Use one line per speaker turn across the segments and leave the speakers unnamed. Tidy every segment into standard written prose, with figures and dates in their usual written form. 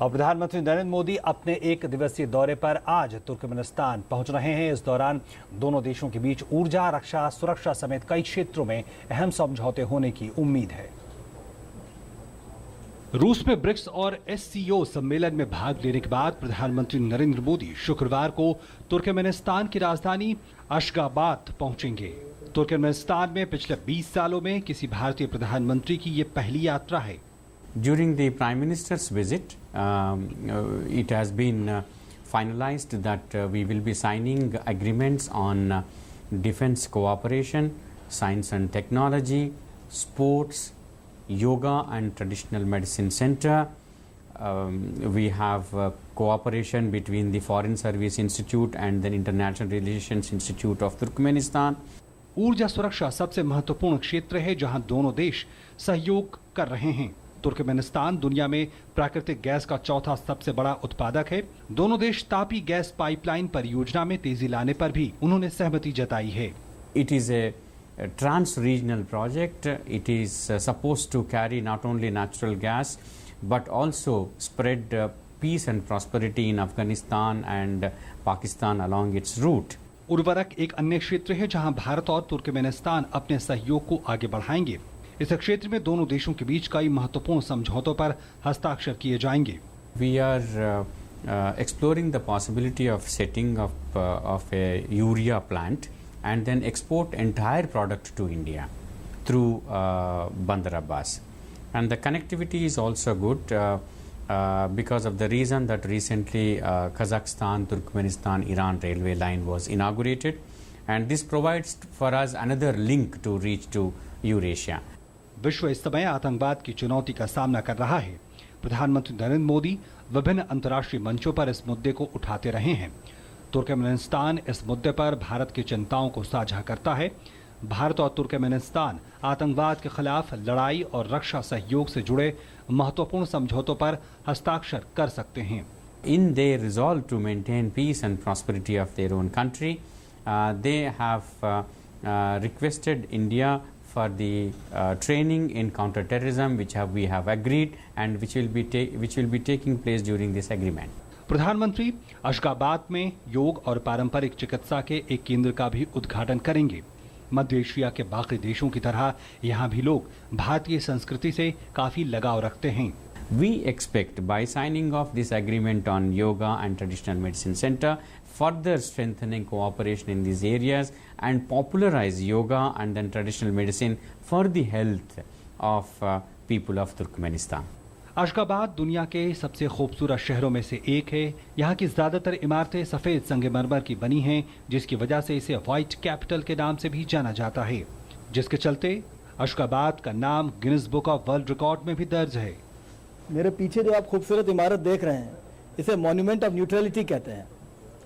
और प्रधानमंत्री नरेंद्र मोदी अपने एक दिवसीय दौरे पर आज तुर्कमेनिस्तान पहुंच रहे हैं। इस दौरान दोनों देशों के बीच ऊर्जा, रक्षा, सुरक्षा समेत कई क्षेत्रों में अहम समझौते होने की उम्मीद है। रूस में ब्रिक्स और एससीओ सम्मेलन में भाग लेने के बाद प्रधानमंत्री नरेंद्र मोदी शुक्रवार को तुर्कमेनिस्तान की राजधानी अशगाबाद पहुंचेंगे। तुर्कमेनिस्तान में पिछले 20 सालों में किसी भारतीय प्रधानमंत्री की ये पहली यात्रा है।
During the Prime Minister's visit, it has been finalized that we will be signing agreements on defense cooperation, science and technology, sports, yoga and traditional medicine center. We have cooperation between the Foreign Service Institute and the International Relations Institute of Turkmenistan.
ऊर्जा सुरक्षा सबसे महत्वपूर्ण क्षेत्र है जहां दोनों देश सहयोग कर रहे हैं। तुर्कमेनिस्तान दुनिया में प्राकृतिक गैस का चौथा सबसे बड़ा उत्पादक है। दोनों देश तापी गैस पाइपलाइन परियोजना में तेजी लाने पर भी उन्होंने सहमति जताई है।
It is a trans-regional project. It is supposed to carry not only natural gas but also spread peace and prosperity in Afghanistan and Pakistan along its route.
उर्वरक एक अन्य क्षेत्र है जहां भारत और तुर्कमेनिस्तान अपने सहयोग को आगे बढ़ाएंगे। इस क्षेत्र में दोनों देशों के बीच कई महत्वपूर्ण समझौतों पर हस्ताक्षर किए जाएंगे।
We are exploring the possibility of setting up of a urea plant and then export entire product to India through Bandar Abbas. And the connectivity is also good because of the reason that recently Kazakhstan, Turkmenistan, Iran railway line was inaugurated, and this provides for us another link to reach to Eurasia.
विश्व इस समय आतंकवाद की चुनौती का सामना कर रहा है। प्रधानमंत्री नरेंद्र मोदी विभिन्न अंतर्राष्ट्रीय मंचों पर इस मुद्दे को उठाते रहे हैं। तुर्कमेनिस्तान इस मुद्दे पर भारत की चिंताओं को साझा करता है। भारत और तुर्कमेनिस्तान आतंकवाद के खिलाफ लड़ाई और रक्षा सहयोग से जुड़े महत्वपूर्ण समझौतों पर हस्ताक्षर कर सकते हैं।
In their resolve to maintain peace and prosperity of their own country, they have requested India for the training in counter-terrorism, which we have agreed and which will be taking place during this agreement.
प्रधानमंत्री Ashgabat में योग और पारंपरिक चिकित्सा के एक केंद्र का भी उद्घाटन करेंगे। मध्य एशिया के बाकी देशों की तरह यहाँ भी लोग भारतीय संस्कृति से काफी लगाव रखते हैं।
We expect by signing of this agreement on yoga and traditional medicine center, further strengthening cooperation in these areas and popularize yoga and then traditional medicine for the health of people of Turkmenistan.
Ashgabat दुनिया के सबसे खूबसूरत शहरों में से एक है। यहाँ की ज्यादातर इमारतें सफेद संगमरमर की बनी हैं, जिसकी वजह से इसे व्हाइट कैपिटल के नाम से भी जाना जाता है, जिसके चलते अशगाबाद का नाम Guinness book of world record में भी दर्ज है।
मेरे पीछे जो आप खूबसूरत इमारत देख रहे हैं, इसे मॉन्यूमेंट ऑफ न्यूट्रलिटी कहते हैं।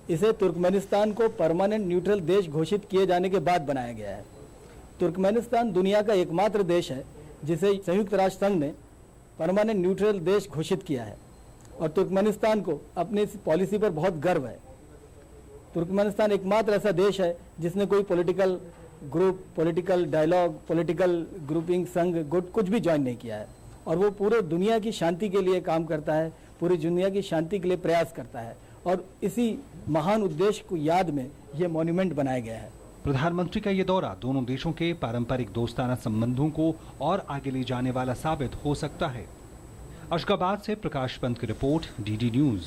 इसे तुर्कमेनिस्तान को परमानेंट न्यूट्रल देश घोषित किए जाने के बाद बनाया गया है। तुर्कमेनिस्तान दुनिया का एकमात्र देश है जिसे संयुक्त राष्ट्र संघ ने परमानेंट न्यूट्रल देश घोषित किया है और तुर्कमेनिस्तान को अपनी इस पॉलिसी पर बहुत गर्व है। तुर्कमेनिस्तान एकमात्र ऐसा देश है जिसने कोई political group, political dialogue, political grouping, संघ, गुट कुछ भी ज्वाइन नहीं किया है और वो पूरे दुनिया की शांति के लिए काम करता है, पूरी दुनिया की शांति के लिए प्रयास करता है और इसी महान उद्देश्य को याद में ये मॉन्यूमेंट बनाया गया है।
प्रधानमंत्री का ये दौरा दोनों देशों के पारंपरिक दोस्ताना संबंधों को और आगे ले जाने वाला साबित हो सकता है। अशगाबाद से प्रकाश पंत की रिपोर्ट, डीडी न्यूज।